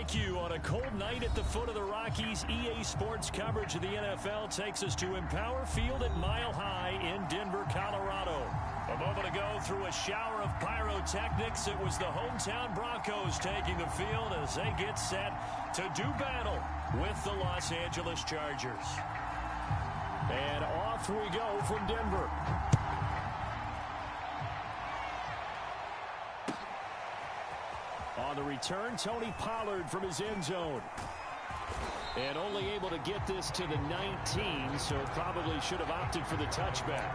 Thank you. On a cold night at the foot of the Rockies, EA Sports coverage of the NFL takes us to Empower Field at Mile High in Denver, Colorado. A moment ago, through a shower of pyrotechnics, it was the hometown Broncos taking the field as they get set to do battle with the Los Angeles Chargers. And off we go from Denver. On the return, Tony Pollard from his end zone. And only able to get this to the 19, so probably should have opted for the touchback.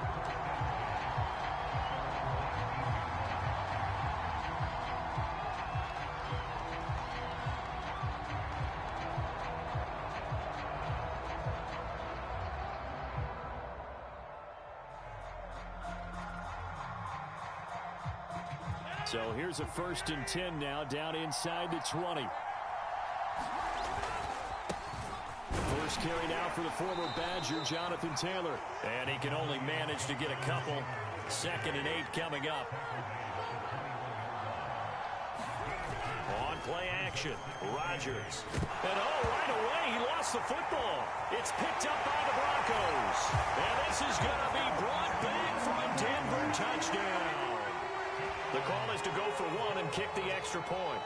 So here's a 1st and 10 now, down inside the 20. First carry now for the former Badger, Jonathan Taylor. And he can only manage to get a couple. 2nd and 8 coming up. On play action, Rodgers. And right away, he lost the football. It's picked up by the Broncos. And this is going to be brought back for a Denver touchdown. The call is to go for 1 and kick the extra point.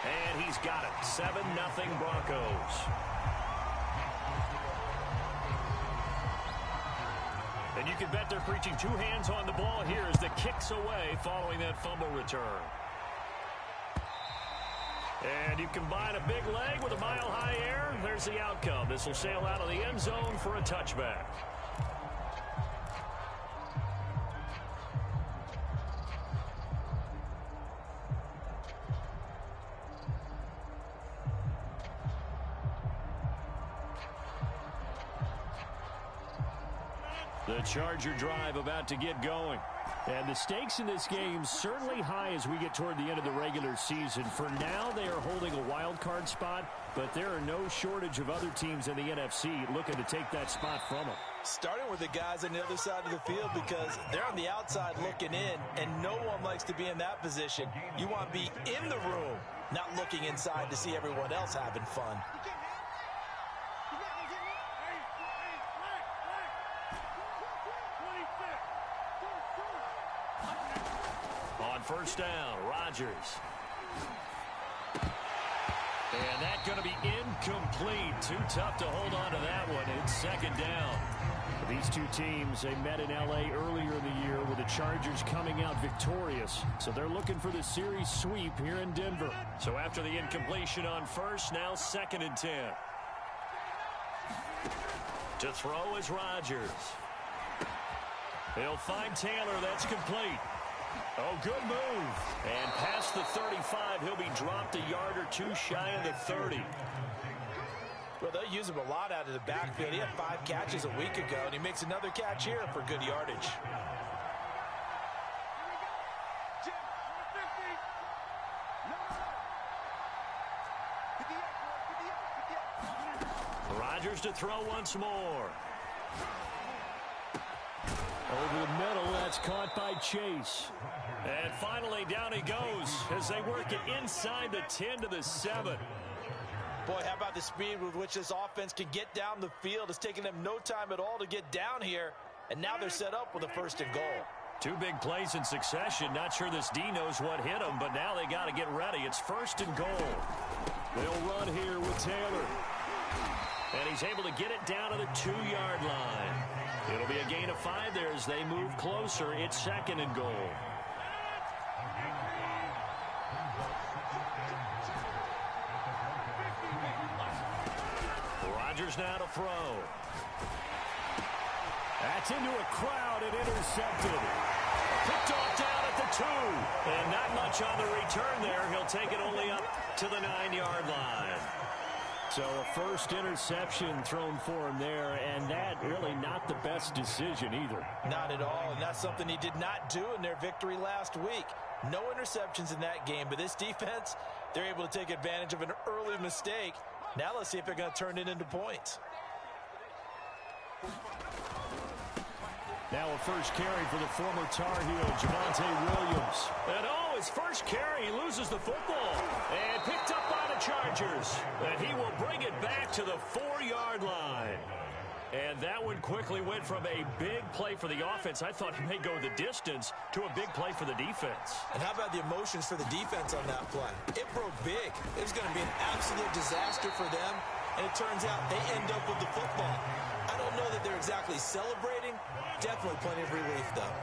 And he's got it. 7-0 Broncos. And you can bet they're preaching 2 hands on the ball here as the kick's away following that fumble return. And you combine a big leg with a mile-high air. There's the outcome. This will sail out of the end zone for a touchback. The Charger drive about to get going. And the stakes in this game certainly high as we get toward the end of the regular season. For now, they are holding a wild card spot, but there are no shortage of other teams in the NFC looking to take that spot from them. Starting with the guys on the other side of the field because they're on the outside looking in, and no one likes to be in that position. You want to be in the room, not looking inside to see everyone else having fun. First down, Rodgers. And that's going to be incomplete. Too tough to hold on to that one. It's 2nd down. These two teams, they met in L.A. earlier in the year with the Chargers coming out victorious. So they're looking for the series sweep here in Denver. So after the incompletion on first, now 2nd and 10. To throw is Rodgers. He'll find Taylor. That's complete. Oh, good move. And past the 35, he'll be dropped a yard or 2 shy of the 30. Well, they'll use him a lot out of the backfield. He had 5 catches a week ago, and he makes another catch here for good yardage. Rodgers to throw once more. Over the middle, that's caught by Chase. And finally, down he goes as they work it inside the 10 to the 7. Boy, how about the speed with which this offense can get down the field? It's taken them no time at all to get down here, and now they're set up with a 1st and goal. 2 big plays in succession. Not sure this D knows what hit them, but now they got to get ready. It's 1st and goal. They'll run here with Taylor. And he's able to get it down to the 2-yard line. It'll be a gain of 5 there as they move closer. It's 2nd and goal. Rodgers now to throw. That's into a crowd and intercepted. Picked off down at the 2. And not much on the return there. He'll take it only up to the 9-yard line. So a 1st interception thrown for him there, and that really not the best decision either. Not at all, and that's something he did not do in their victory last week. No interceptions in that game, but this defense, they're able to take advantage of an early mistake. Now let's see if they're going to turn it into points. Now a first carry for the former Tar Heel, Javonte Williams. And his first carry, he loses the football. And picked up by the Chargers. And he will bring it back to the 4-yard line. And that one quickly went from a big play for the offense, I thought he may go the distance, to a big play for the defense. And how about the emotions for the defense on that play? It broke big. It was going to be an absolute disaster for them. And it turns out they end up with the football. I don't know that they're exactly celebrating. Definitely plenty of relief, though.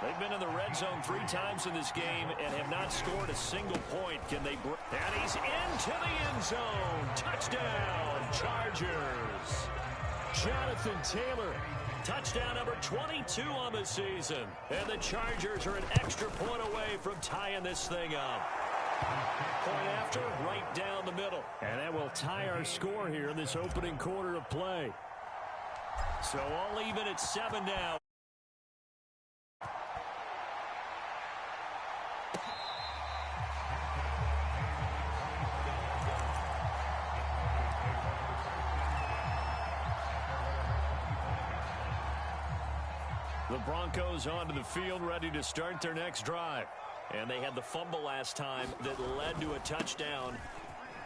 They've been in the red zone 3 times in this game and have not scored a single point. Can they break? And he's into the end zone. Touchdown, Chargers. Jonathan Taylor, touchdown number 22 on the season. And the Chargers are an extra point away from tying this thing up. Point after, right down the middle. And that will tie our score here in this opening quarter of play. So all even at 7 now. The Broncos onto the field, ready to start their next drive. And they had the fumble last time that led to a touchdown.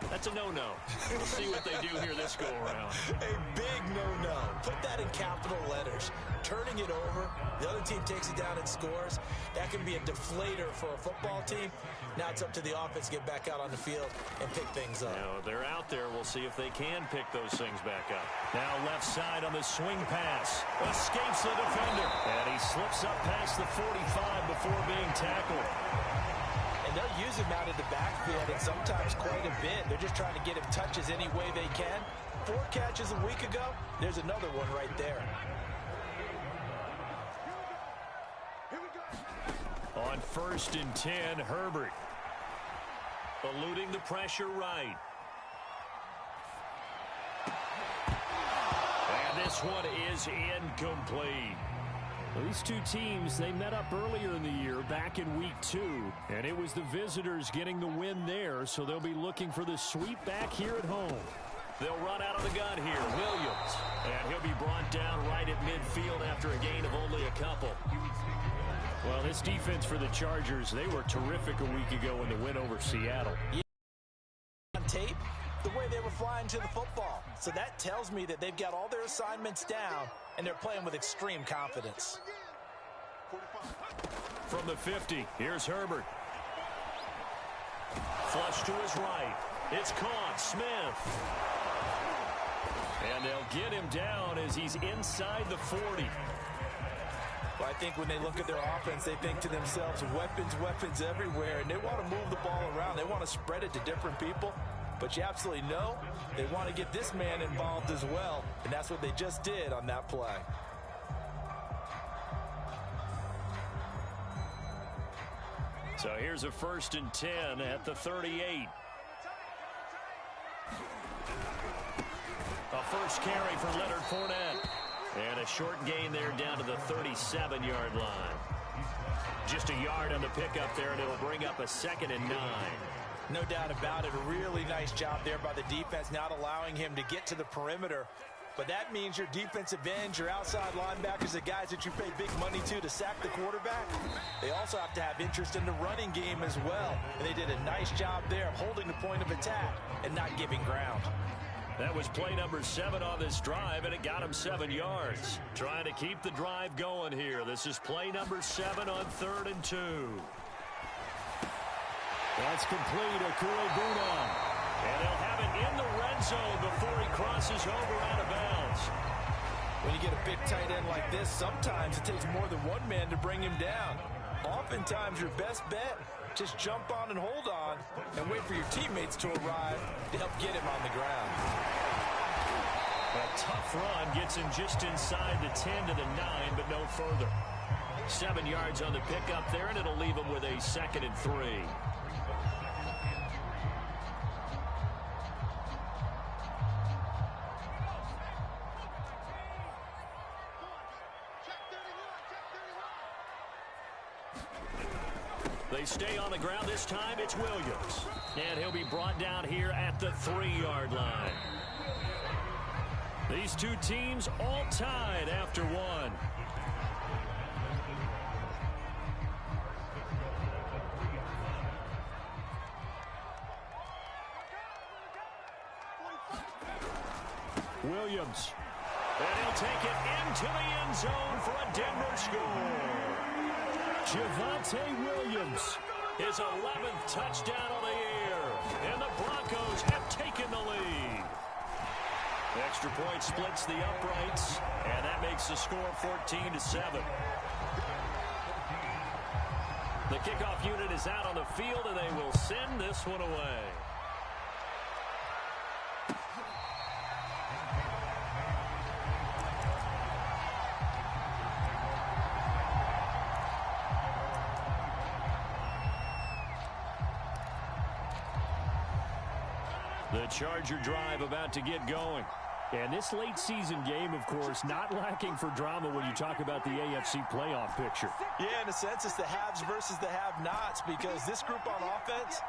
That's a no-no. We'll see what they do here this go-around. A big no-no. Put that in capital letters. Turning it over, the other team takes it down and scores. That can be a deflator for a football team. Now it's up to the offense to get back out on the field and pick things up. Now, they're out there. We'll see if they can pick those things back up. Now left side on the swing pass. Escapes the defender. And he slips up past the 45 before being tackled. And they'll use him out in the backfield, and sometimes quite a bit. They're just trying to get him touches any way they can. 4 catches a week ago. There's another one right there. On 1st and 10, Herbert. Eluding the pressure right. And this one is incomplete. These two teams, they met up earlier in the year, back in week 2. And it was the visitors getting the win there, so they'll be looking for the sweep back here at home. They'll run out of the gun here, Williams. And he'll be brought down right at midfield after a gain of only a couple. Well, this defense for the Chargers, they were terrific a week ago in the win over Seattle. Yeah. On tape, the way they were flying to the football. So that tells me that they've got all their assignments down, and they're playing with extreme confidence. From the 50, here's Herbert. Flush to his right. It's caught. Smith. And they'll get him down as he's inside the 40. Well, I think when they look at their offense, they think to themselves, weapons everywhere, and they want to move the ball around. They want to spread it to different people. But you absolutely know they want to get this man involved as well, and that's what they just did on that play. So here's a 1st and 10 at the 38. A first carry for Leonard Fournette. And a short gain there down to the 37-yard line. Just a yard on the pickup there, and it'll bring up a 2nd and 9. No doubt about it. A really nice job there by the defense, not allowing him to get to the perimeter. But that means your defensive ends, your outside linebackers, the guys that you pay big money to sack the quarterback, they also have to have interest in the running game as well. And they did a nice job there of holding the point of attack and not giving ground. That was play number 7 on this drive, and it got him 7 yards. Trying to keep the drive going here. This is play number 7 on 3rd and 2. That's complete. Akure-Bunan. And they'll have it in the red zone before he crosses over out of bounds. When you get a big tight end like this, sometimes it takes more than one man to bring him down. Oftentimes, your best bet, just jump on and hold on and wait for your teammates to arrive to help get him on the ground. A tough run gets him just inside the 10 to the 9, but no further. 7 yards on the pickup there, and it'll leave him with a 2nd and 3. They stay on the ground. This time it's Williams. And he'll be brought down here at the 3-yard line. These two teams all tied after one. Williams. And he'll take it into the end zone for a Denver score. Javonte Williams. His 11th touchdown of the year. And the Broncos have taken the lead. Extra point splits the uprights. And that makes the score 14-7. The kickoff unit is out on the field, and they will send this one away. The Charger drive about to get going. And this late season game, of course, not lacking for drama when you talk about the AFC playoff picture. Yeah, in a sense, it's the haves versus the have-nots, because this group on offense,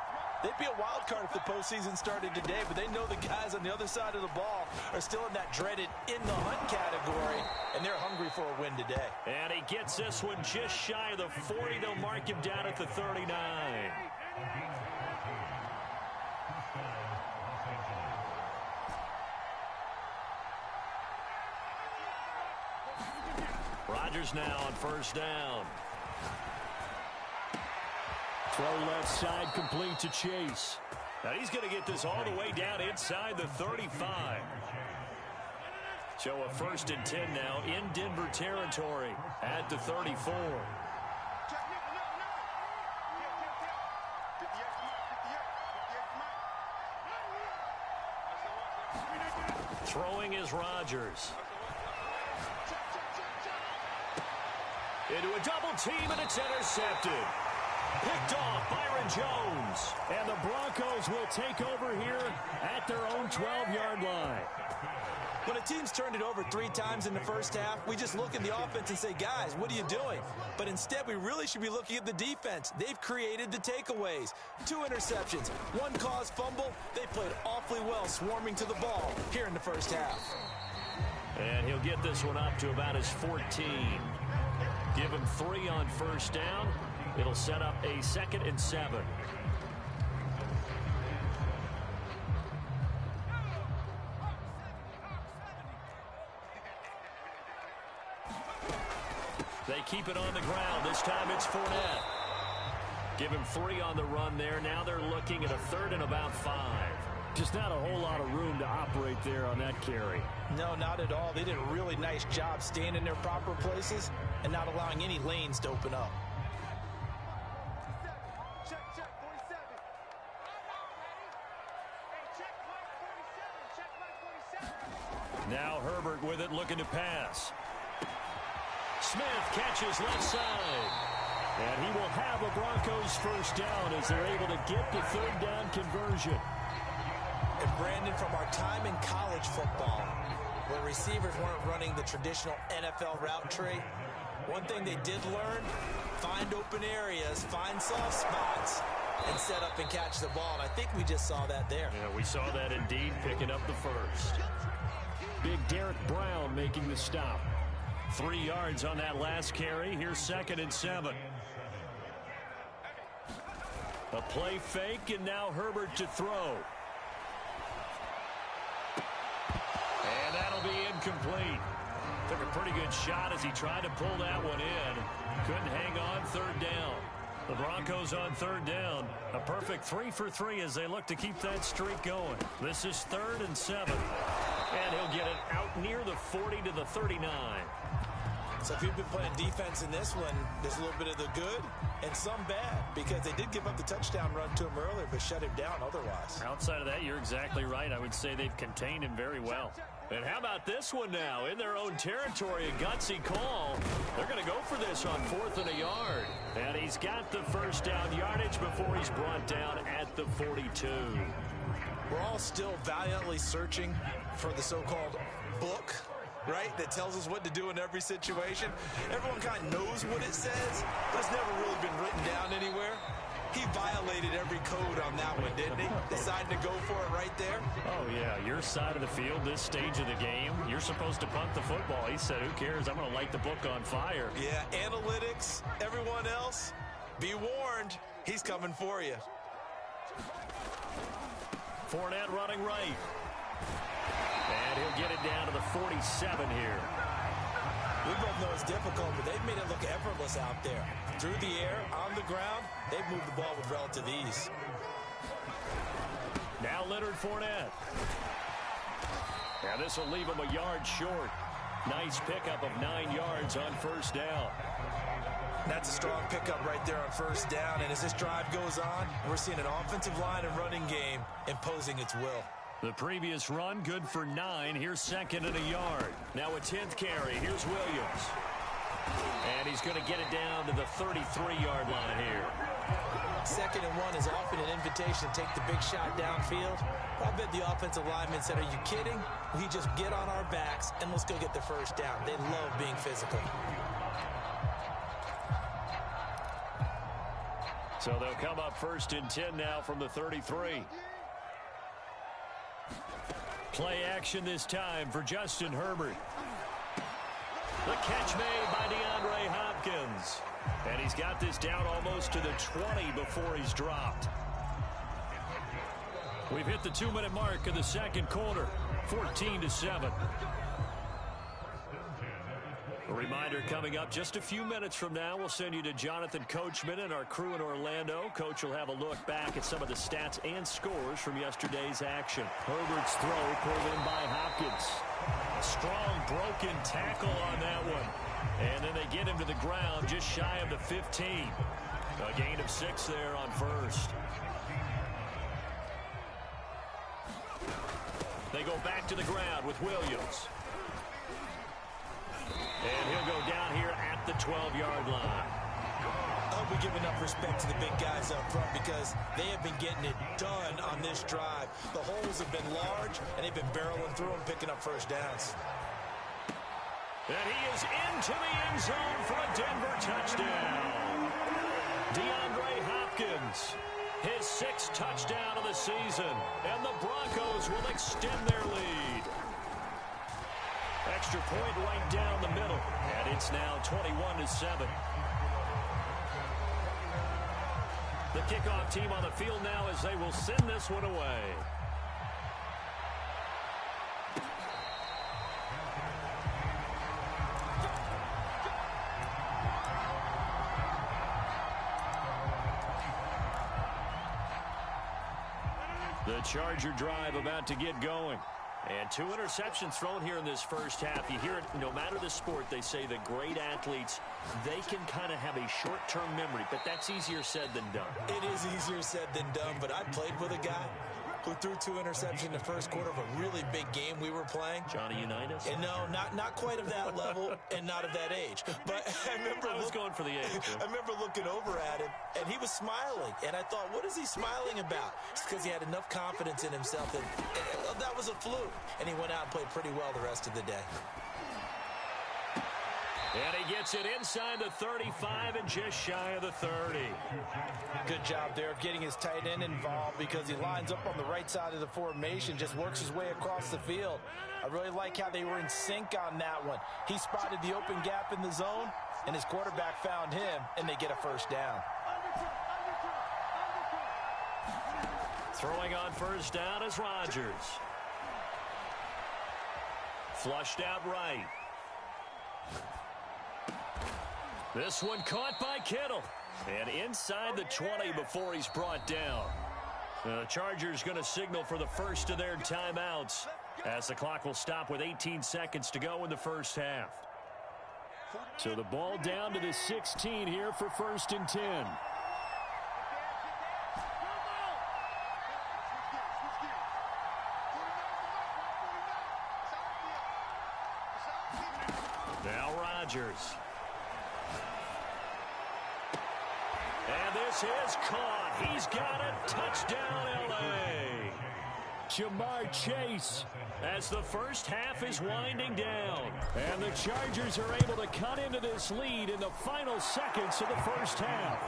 they'd be a wild card if the postseason started today, but they know the guys on the other side of the ball are still in that dreaded in-the-hunt category, and they're hungry for a win today. And he gets this one just shy of the 40. They'll mark him down at the 39. Rodgers now on first down. Throw left side complete to Chase. Now he's going to get this all the way down inside the 35. So a 1st and 10 now in Denver territory at the 34. Throwing is Rodgers. Into a double team, and it's intercepted. Picked off Byron Jones. And the Broncos will take over here at their own 12-yard line. When a team's turned it over 3 times in the first half, we just look at the offense and say, guys, what are you doing? But instead, we really should be looking at the defense. They've created the takeaways. 2 interceptions, 1 caused fumble. They played awfully well swarming to the ball here in the first half. And he'll get this one up to about his 14. Give him 3 on first down. It'll set up a 2nd and 7. They keep it on the ground. This time it's Fournette. Give him 3 on the run there. Now they're looking at a 3rd and about 5. Just not a whole lot of room to operate there on that carry. No, not at all. They did a really nice job staying in their proper places and not allowing any lanes to open up. Now Herbert with it, looking to pass. Smith catches left side. And he will have a Broncos first down as they're able to get the 3rd down conversion. And Brandon, from our time in college football, where receivers weren't running the traditional NFL route tree, one thing they did learn, find open areas, find soft spots, and set up and catch the ball. And I think we just saw that there. Yeah, we saw that indeed, picking up the first. Big Derek Brown making the stop. 3 yards on that last carry. Here's 2nd and 7. A play fake, and now Herbert to throw. And that'll be incomplete. Took a pretty good shot as he tried to pull that one in. Couldn't hang on 3rd down. The Broncos on 3rd down. A perfect 3 for 3 as they look to keep that streak going. This is 3rd and 7. And he'll get it out near the 40 to the 39. So if you've been playing defense in this one, there's a little bit of the good and some bad, because they did give up the touchdown run to him earlier, but shut him down otherwise. Outside of that, you're exactly right. I would say they've contained him very well. And how about this one now? In their own territory, a gutsy call. They're going to go for this on 4th and a yard. And he's got the first down yardage before he's brought down at the 42. We're all still valiantly searching for the so-called book, right, that tells us what to do in every situation. Everyone kind of knows what it says, but it's never really been written down anywhere. He violated every code on that one, didn't he? Decided to go for it right there. Oh, yeah. Your side of the field, this stage of the game, you're supposed to punt the football. He said, who cares? I'm going to light the book on fire. Yeah, analytics, everyone else, be warned. He's coming for you. Fournette running right. And He'll get it down to the 47 here. We both know it's difficult, but they've made it look effortless out there. Through the air, on the ground, they've moved the ball with relative ease. Now Leonard Fournette. And this will leave him a yard short. Nice pickup of 9 yards on first down. That's a strong pickup right there on first down. And as this drive goes on, we're seeing an offensive line and running game imposing its will. The previous run, good for 9. Here's second and a yard. Now a 10th carry. Here's Williams. And he's going to get it down to the 33-yard line here. 2nd and 1 is often an invitation to take the big shot downfield. I bet the offensive lineman said, are you kidding? We just get on our backs and let's go get the first down. They love being physical. So they'll come up 1st and 10 now from the 33. Play action this time for Justin Herbert. The catch made by DeAndre Hopkins. And he's got this down almost to the 20 before he's dropped. We've hit the 2-minute mark of the second quarter, 14-7. A reminder coming up just a few minutes from now, we'll send you to Jonathan Coachman and our crew in Orlando. Coach will have a look back at some of the stats and scores from yesterday's action. Herbert's throw pulled in by Hopkins. A strong broken tackle on that one. And then they get him to the ground just shy of the 15. A gain of 6 there on first. They go back to the ground with Williams. And he'll go down here at the 12-yard line. I hope we give enough respect to the big guys up front because they have been getting it done on this drive. The holes have been large, and they've been barreling through them, picking up first downs. And he is into the end zone for a Denver touchdown. DeAndre Hopkins, his 6th touchdown of the season, and the Broncos will extend their lead. Extra point right down the middle, and it's now 21-7. The kickoff team on the field now as they will send this one away. The Charger drive about to get going. And 2 interceptions thrown here in this first half. You hear it, no matter the sport, they say the great athletes, they can kind of have a short-term memory, but that's easier said than done. It is easier said than done, but I played with a guy who threw 2 interceptions in the first quarter of a really big game we were playing. Johnny Unitas? And no, not quite of that level and not of that age. But I remember I was going for the age. I remember looking over at him, and he was smiling. And I thought, what is he smiling about? It's because he had enough confidence in himself that was a fluke. And he went out and played pretty well the rest of the day. And he gets it inside the 35 and just shy of the 30. Good job there of getting his tight end involved because he lines up on the right side of the formation, just works his way across the field. I really like how they were in sync on that one. He spotted the open gap in the zone, and his quarterback found him, and they get a first down. Throwing on first down is Rodgers. Flushed out right. This one caught by Kittle. And inside the 20 before he's brought down. The Chargers going to signal for the first of their timeouts as the clock will stop with 18 seconds to go in the first half. So the ball down to the 16 here for 1st and 10. Now Rodgers. And this is caught. He's got it. Touchdown, L.A. Jamar Chase as the first half is winding down. And the Chargers are able to cut into this lead in the final seconds of the first half.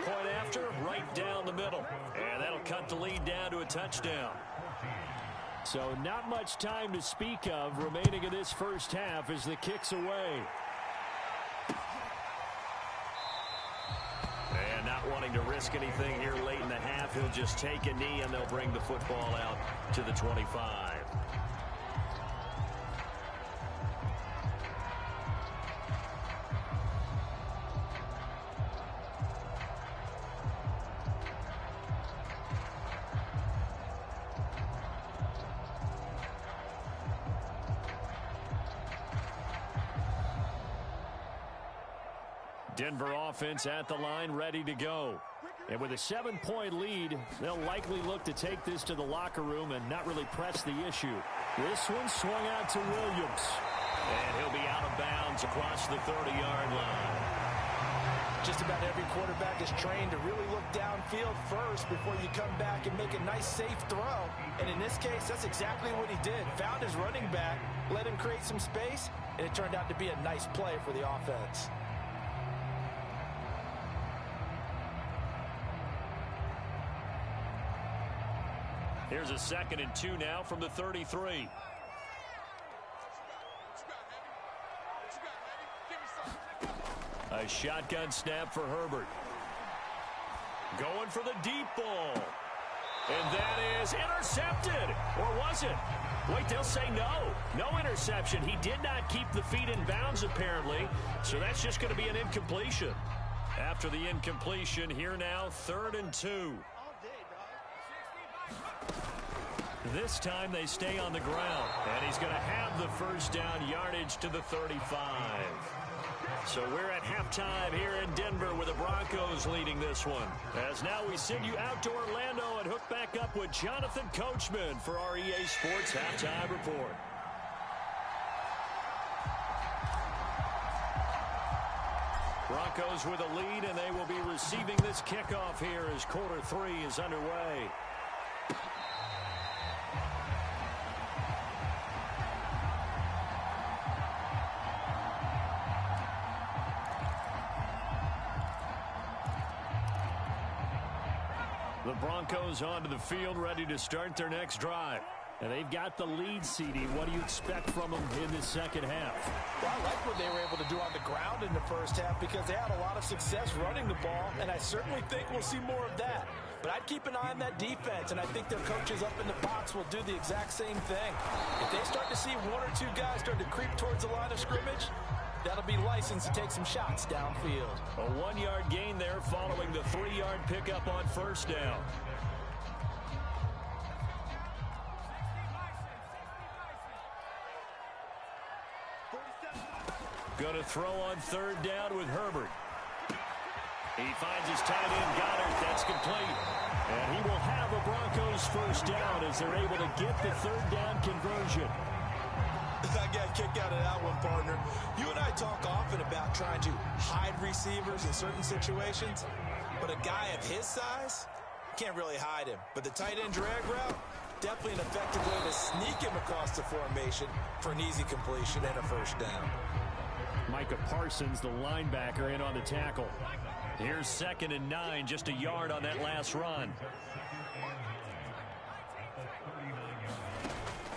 Point after, right down the middle. And that'll cut the lead down to a touchdown. So not much time to speak of remaining in this first half as the kick's away. And not wanting to risk anything here late in the half, he'll just take a knee and they'll bring the football out to the 25. Denver offense at the line, ready to go. And with a 7-point lead, they'll likely look to take this to the locker room and not really press the issue. This one swung out to Williams. And he'll be out of bounds across the 30-yard line. Just about every quarterback is trained to really look downfield first before you come back and make a nice, safe throw. And in this case, that's exactly what he did. Found his running back, let him create some space, and it turned out to be a nice play for the offense. Here's a 2nd and 2 now from the 33. A shotgun snap for Herbert. Going for the deep ball. And that is intercepted. Or was it? Wait, they'll say no. No interception. He did not keep the feet in bounds, apparently. So that's just going to be an incompletion. After the incompletion, here now, 3rd and 2. This time they stay on the ground. And he's going to have the first down yardage to the 35. So we're at halftime here in Denver with the Broncos leading this one. As now we send you out to Orlando and hook back up with Jonathan Coachman for our EA Sports Halftime Report. Broncos with a lead, and they will be receiving this kickoff here as quarter 3 is underway. The Broncos onto the field, ready to start their next drive. And they've got the lead, CD. What do you expect from them in the second half? Well, I like what they were able to do on the ground in the first half because they had a lot of success running the ball, and I certainly think we'll see more of that. But I'd keep an eye on that defense, and I think their coaches up in the box will do the exact same thing. If they start to see 1 or 2 guys start to creep towards the line of scrimmage, that'll be licensed to take some shots downfield. A 1-yard gain there following the 3-yard pickup on first down. Going to throw on 3rd down with Herbert. He finds his tight end, Goddard. That's complete. And he will have a Broncos first down as they're able to get the 3rd down conversion. I got a kick out of that one, partner. You and I talk often about trying to hide receivers in certain situations, but a guy of his size, can't really hide him. But the tight end drag route, definitely an effective way to sneak him across the formation for an easy completion and a first down. Micah Parsons, the linebacker, in on the tackle. Here's 2nd and 9, just a yard on that last run.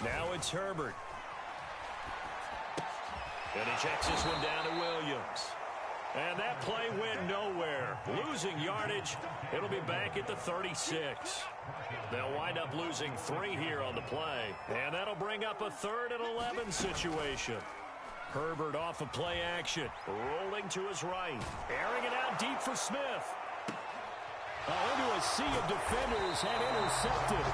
Now it's Herbert. And he checks this one down to Williams. And that play went nowhere. Losing yardage. It'll be back at the 36. They'll wind up losing 3 here on the play. And that'll bring up a 3rd and 11 situation. Herbert off of play action. Rolling to his right. Airing it out deep for Smith. Into a sea of defenders and intercepted.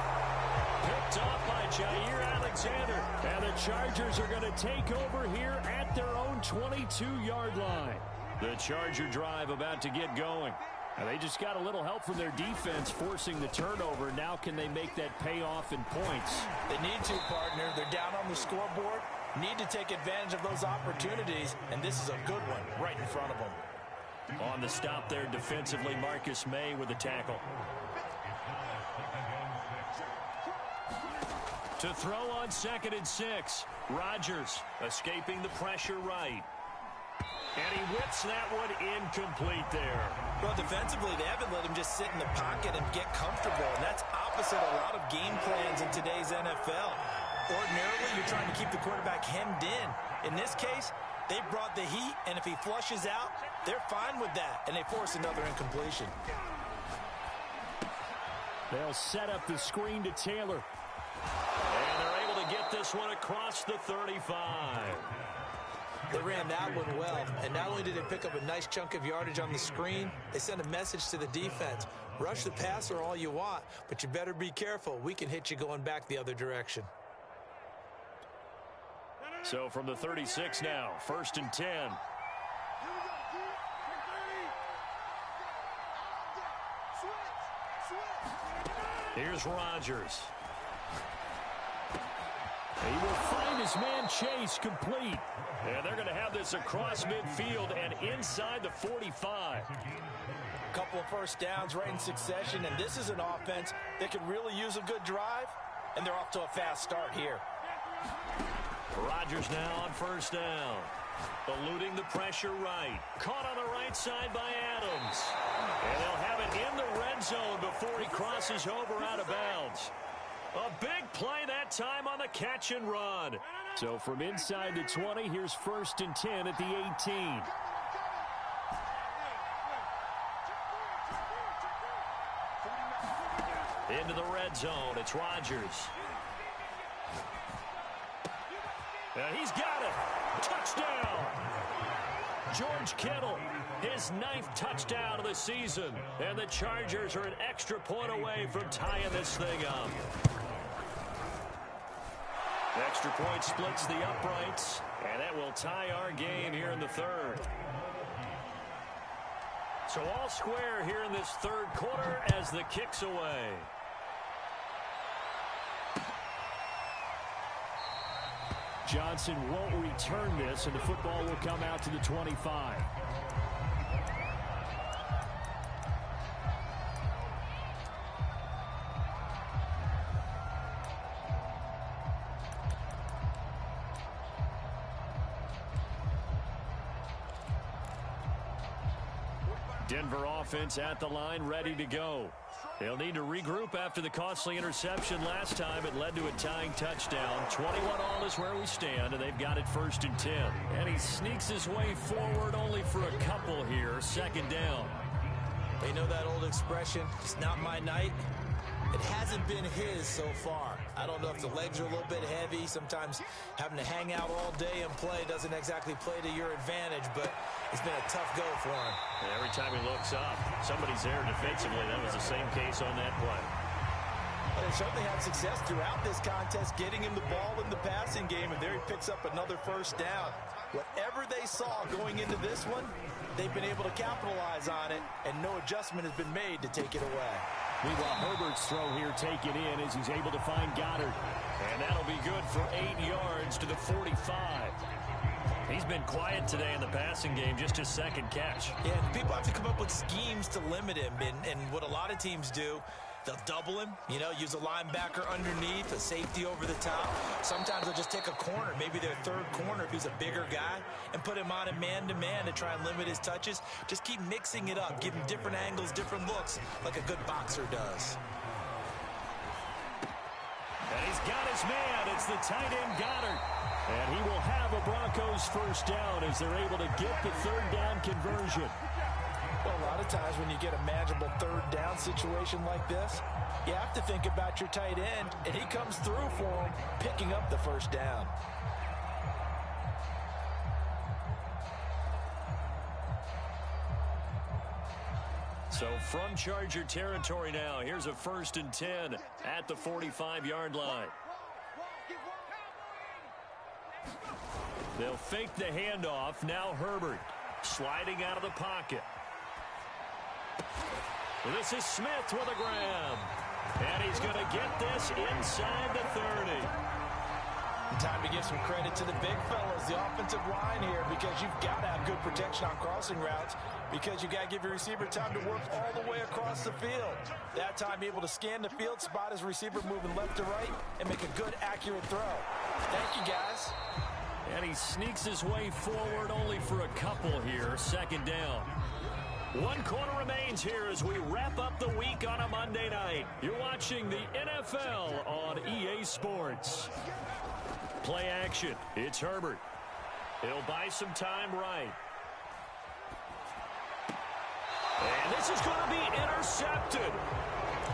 Picked off by Jair Alexander. And the Chargers are going to take over here at their own 22-yard line. The Charger drive about to get going. And they just got a little help from their defense forcing the turnover. Now can they make that pay off in points? They need to, partner. They're down on the scoreboard. Need to take advantage of those opportunities. And this is a good one right in front of them. On the stop there defensively, Marcus May with the tackle. To throw on 2nd and 6. Rodgers escaping the pressure right. And he whips that one incomplete there. Well, defensively, they haven't let him just sit in the pocket and get comfortable. And that's opposite a lot of game plans in today's NFL. Ordinarily, you're trying to keep the quarterback hemmed in. In this case, they brought the heat, and if he flushes out, they're fine with that, and they force another incompletion. They'll set up the screen to Taylor. And they're able to get this one across the 35. They ran that one well, and not only did they pick up a nice chunk of yardage on the screen, they sent a message to the defense. Rush the passer all you want, but you better be careful. We can hit you going back the other direction. So from the 36 now, 1st and 10. Here's Rodgers. He will find his man Chase complete. And they're going to have this across midfield and inside the 45. A couple of first downs right in succession, and this is an offense that could really use a good drive, and they're off to a fast start here. Rodgers now on first down. Eluding the pressure right. Caught on the right side by Adams. And they'll have it in the red zone before he crosses over out of bounds. A big play that time on the catch and run. So from inside the 20, here's 1st and 10 at the 18. Into the red zone, it's Rodgers. And he's got it. Touchdown. George Kittle, his 9th touchdown of the season. And the Chargers are an extra point away from tying this thing up. Extra point splits the uprights, and that will tie our game here in the 3rd. So all square here in this 3rd quarter as the kick's away. Johnson won't return this, and the football will come out to the 25. Denver offense at the line, ready to go. They'll need to regroup after the costly interception last time. It led to a tying touchdown. 21-all is where we stand, and they've got it 1st and 10. And he sneaks his way forward only for a couple here. 2nd down. They know that old expression, it's not my night. It hasn't been his so far. I don't know if the legs are a little bit heavy. Sometimes having to hang out all day and play doesn't exactly play to your advantage, but it's been a tough go for him. And every time he looks up, somebody's there defensively. That was the same case on that play. But they certainly had success throughout this contest, getting him the ball in the passing game, and there he picks up another 1st down. Whatever they saw going into this one, they've been able to capitalize on it, and no adjustment has been made to take it away. Meanwhile, Herbert's throw here taken in as he's able to find Goddard. And that'll be good for 8 yards to the 45. He's been quiet today in the passing game, just his 2nd catch. Yeah, and people have to come up with schemes to limit him. And what a lot of teams do, they'll double him, use a linebacker underneath, a safety over the top. Sometimes they'll just take a corner, maybe their 3rd corner if he's a bigger guy, and put him on a man-to-man to try and limit his touches. Just keep mixing it up, give him different angles, different looks, like a good boxer does. And he's got his man. It's the tight end Goddard. And he will have a Broncos 1st down as they're able to get the 3rd down conversion. Well, a lot of times when you get a manageable 3rd down situation like this, you have to think about your tight end, and he comes through for him, picking up the 1st down. So from Charger territory now, here's a 1st and 10 at the 45-yard line. They'll fake the handoff. Now Herbert sliding out of the pocket. This is Smith with a grab. And he's going to get this inside the 30. Time to give some credit to the big fellas, the offensive line here, because you've got to have good protection on crossing routes, because you've got to give your receiver time to work all the way across the field. That time, able to scan the field, spot his receiver moving left to right, and make a good, accurate throw. Thank you, guys. And he sneaks his way forward only for a couple here. 2nd down. 1 quarter remains here as we wrap up the week on a Monday night. You're watching the NFL on EA Sports. Play action. It's Herbert. He'll buy some time right. And this is going to be intercepted.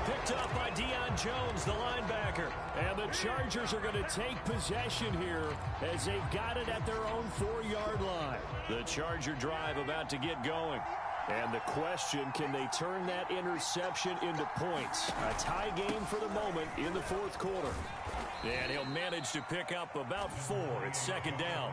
Picked up by Deion Jones, the linebacker. And the Chargers are going to take possession here as they've got it at their own 4-yard line. The Charger drive about to get going. And the question, can they turn that interception into points? A tie game for the moment in the 4th quarter. And he'll manage to pick up about 4. It's 2nd down.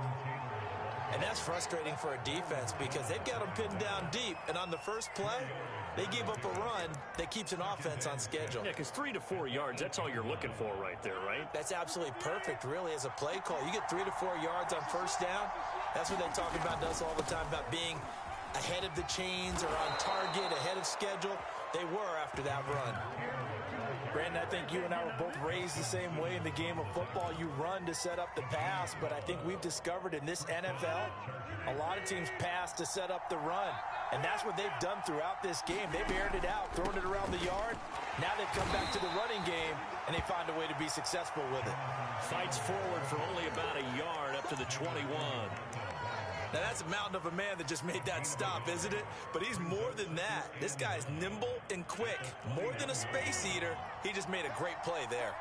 And that's frustrating for a defense because they've got them pinned down deep. And on the first play, they gave up a run that keeps an offense on schedule. Yeah, because 3 to 4 yards, that's all you're looking for right there, right? That's absolutely perfect, really, as a play call. You get 3 to 4 yards on first down. That's what they talk about us all the time, about being ahead of the chains or on target, ahead of schedule. They were after that run. Brandon, I think you and I were both raised the same way in the game of football. You run to set up the pass, but I think we've discovered in this NFL, a lot of teams pass to set up the run. And that's what they've done throughout this game. They've aired it out, thrown it around the yard. Now they've come back to the running game, and they find a way to be successful with it. Fights forward for only about a yard up to the 21. Now, that's a mountain of a man that just made that stop, isn't it? But he's more than that. This guy's nimble and quick. More than a space eater, he just made a great play there.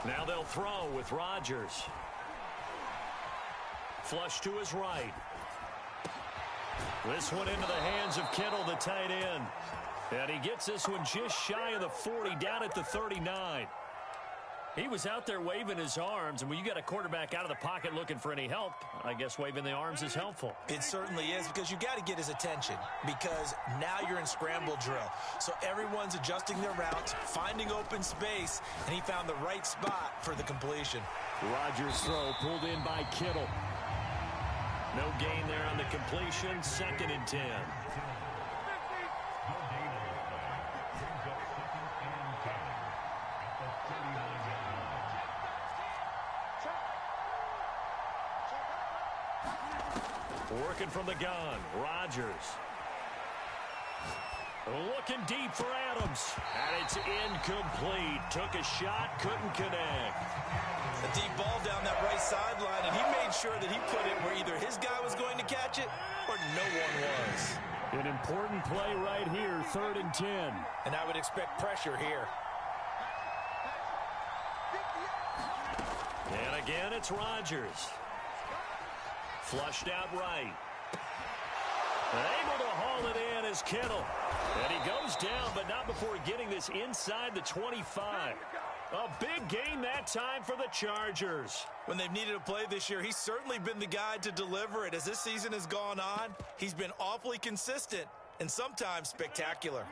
Now they'll throw with Rodgers. Flush to his right. This one into the hands of Kittle, the tight end. And he gets this one just shy of the 40, down at the 39. He was out there waving his arms, and when you got a quarterback out of the pocket looking for any help, I guess waving the arms is helpful. It certainly is, because you got to get his attention, because now you're in scramble drill. So everyone's adjusting their routes, finding open space, and he found the right spot for the completion. Rodgers' throw pulled in by Kittle. No gain there on the completion, 2nd and 10. Working from the gun, Rodgers. Looking deep for Adams. And it's incomplete. Took a shot, couldn't connect. A deep ball down that right sideline, and he made sure that he put it where either his guy was going to catch it or no one was. An important play right here, 3rd and 10. And I would expect pressure here. And again, it's Rodgers. Flushed out right. Able to haul it in is Kittle. And he goes down, but not before getting this inside the 25. A big gain that time for the Chargers. When they've needed a play this year, he's certainly been the guy to deliver it. As this season has gone on, he's been awfully consistent and sometimes spectacular.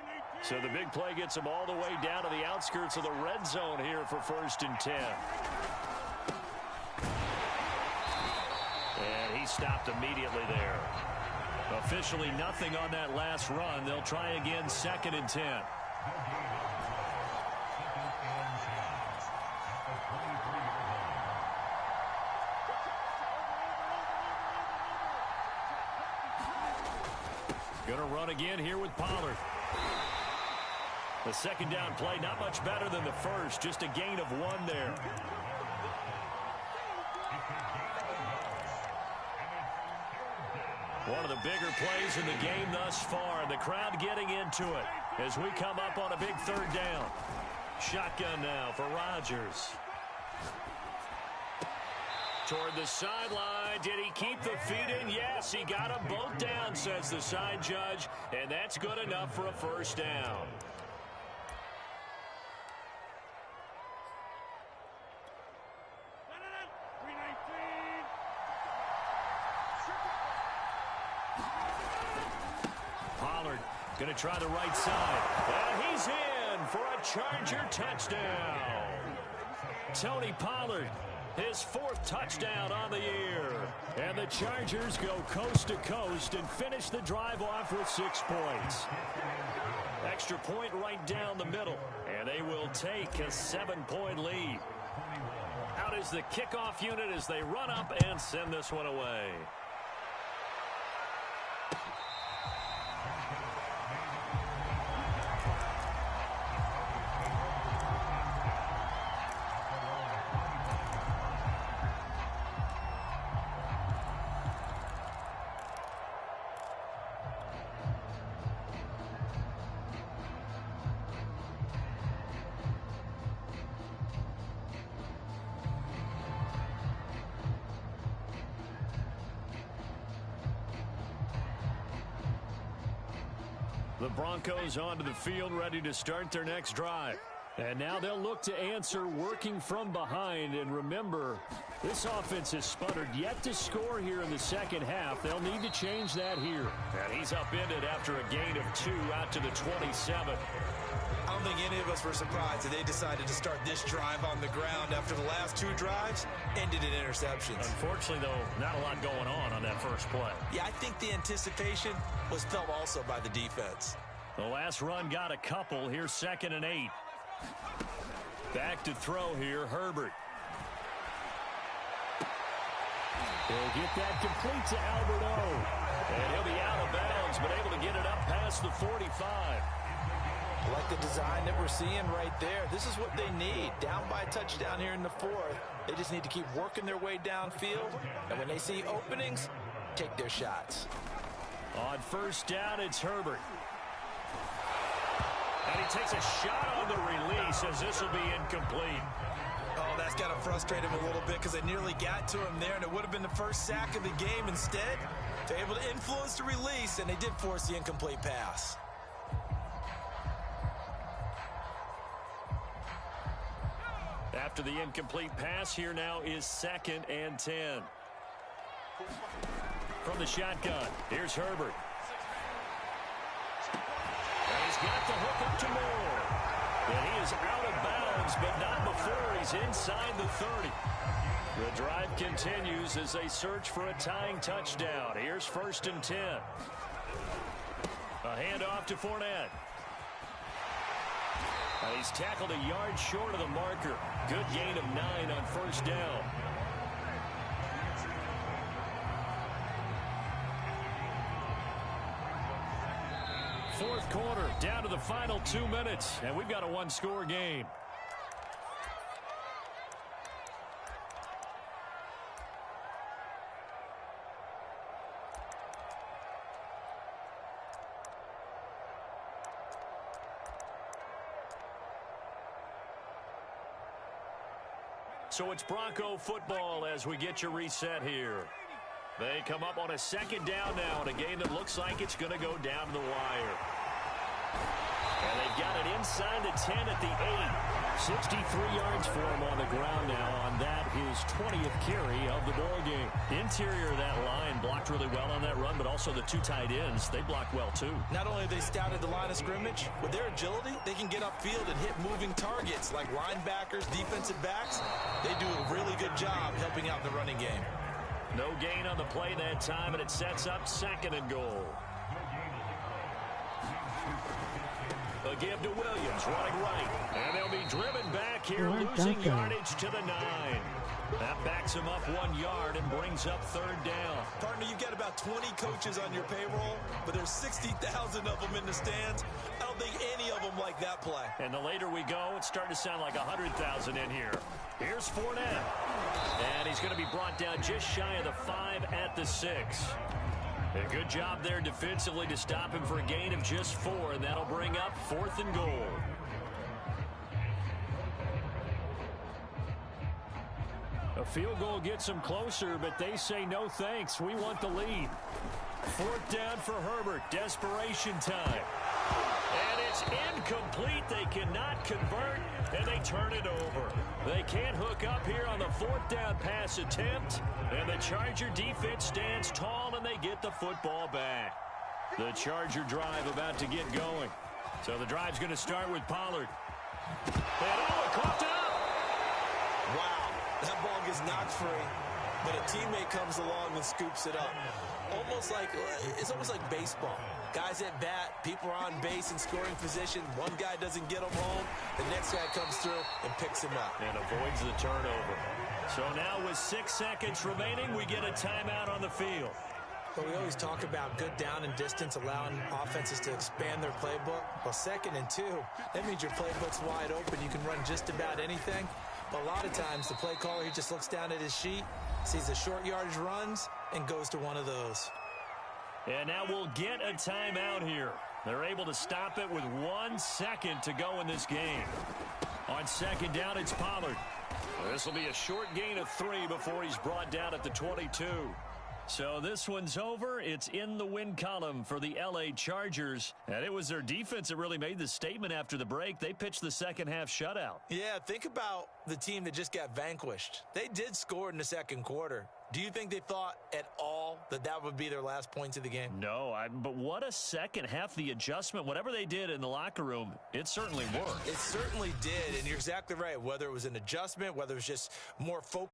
So the big play gets him all the way down to the outskirts of the red zone here for 1st and 10. And he stopped immediately there. Officially nothing on that last run. They'll try again, 2nd and 10. Gonna run again here with Pollard. The 2nd down play, not much better than the first. Just a gain of 1 there. One of the bigger plays in the game thus far. The crowd getting into it as we come up on a big 3rd down. Shotgun now for Rodgers. Toward the sideline. Did he keep the feet in? Yes, he got them both down, says the side judge. And that's good enough for a 1st down. Going to try the right side. And he's in for a Charger touchdown. Tony Pollard, his 4th touchdown on the year. And the Chargers go coast to coast and finish the drive off with 6 points. Extra point right down the middle. And they will take a 7-point lead. Out is the kickoff unit as they run up and send this one away. The Broncos onto the field, ready to start their next drive. And now they'll look to answer working from behind. And remember, this offense has sputtered yet to score here in the second half. They'll need to change that here. And he's upended after a gain of 2 out to the 27. I don't think any of us were surprised that they decided to start this drive on the ground after the last 2 drives ended in interceptions. Unfortunately, though, not a lot going on that first play. Yeah, I think the anticipation was felt also by the defense. The last run got a couple. Here's 2nd and 8. Back to throw here, Herbert. He'll get that complete to Albert O. And he'll be out of bounds, but able to get it up past the 45. I like the design that we're seeing right there. This is what they need. Down by a touchdown here in the 4th. They just need to keep working their way downfield. And when they see openings, take their shots. On 1st down, it's Herbert. And he takes a shot on the release as this will be incomplete. Oh, that's got to frustrate him a little bit because they nearly got to him there, and it would have been the first sack of the game. Instead, they're able to influence the release, and they did force the incomplete pass. After the incomplete pass, here now is 2nd and 10. From the shotgun, here's Herbert. And he's got the hook up to Moore. And he is out of bounds, but not before he's inside the 30. The drive continues as they search for a tying touchdown. Here's 1st and 10. A handoff to Fournette. And he's tackled a yard short of the marker. Good gain of 9 on 1st down. Fourth quarter, down to the final 2 minutes, and we've got a 1-score game. So it's Bronco football as we get your reset here. They come up on a 2nd down now in a game that looks like it's going to go down to the wire. And they've got it inside the 10 at the 8. 63 yards for him on the ground now on that, his 20th carry of the ball game. Interior of that line blocked really well on that run, but also the 2 tight ends, they blocked well too. Not only have they scouted the line of scrimmage, with their agility, they can get upfield and hit moving targets like linebackers, defensive backs. They do a really good job helping out the running game. No gain on the play that time, and it sets up 2nd and goal. A give to Williams, running right. And they'll be driven back here, losing yardage to the 9. That backs him up 1 yard and brings up 3rd down. Partner, you've got about 20 coaches on your payroll, but there's 60,000 of them in the stands. I don't think any of them like that play. And the later we go, it's starting to sound like 100,000 in here. Here's Fournette. And he's going to be brought down just shy of the 5 at the 6. A good job there defensively to stop him for a gain of just 4, and that'll bring up 4th and goal. A field goal gets them closer, but they say no thanks. We want the lead. 4th down for Herbert. Desperation time. And it's incomplete. They cannot convert, and they turn it over. They can't hook up here on the 4th down pass attempt, and the Charger defense stands tall, and they get the football back. The Charger drive about to get going. So the drive's going to start with Pollard. And coughed up. Wow, that ball gets knocked free, but a teammate comes along and scoops it up. It's almost like baseball. Guys at bat, people are on base in scoring position. One guy doesn't get him home. The next guy comes through and picks him up. And avoids the turnover. So now with 6 seconds remaining, we get a timeout on the field. But we always talk about good down and distance, allowing offenses to expand their playbook. Well, 2nd and 2, that means your playbook's wide open. You can run just about anything. But a lot of times, the play caller, he just looks down at his sheet, sees the short yardage runs, and goes to one of those. And now we'll get a timeout here. They're able to stop it with 1 second to go in this game. On 2nd down, it's Pollard. This will be a short gain of 3 before he's brought down at the 22. So this one's over. It's in the win column for the L.A. Chargers. And it was their defense that really made the statement after the break. They pitched the second half shutout. Yeah, think about the team that just got vanquished. They did score in the second quarter. Do you think they thought at all that that would be their last points of the game? No, but what a second half. The adjustment, whatever they did in the locker room, it certainly worked. It certainly did, and you're exactly right. Whether it was an adjustment, whether it was just more focus.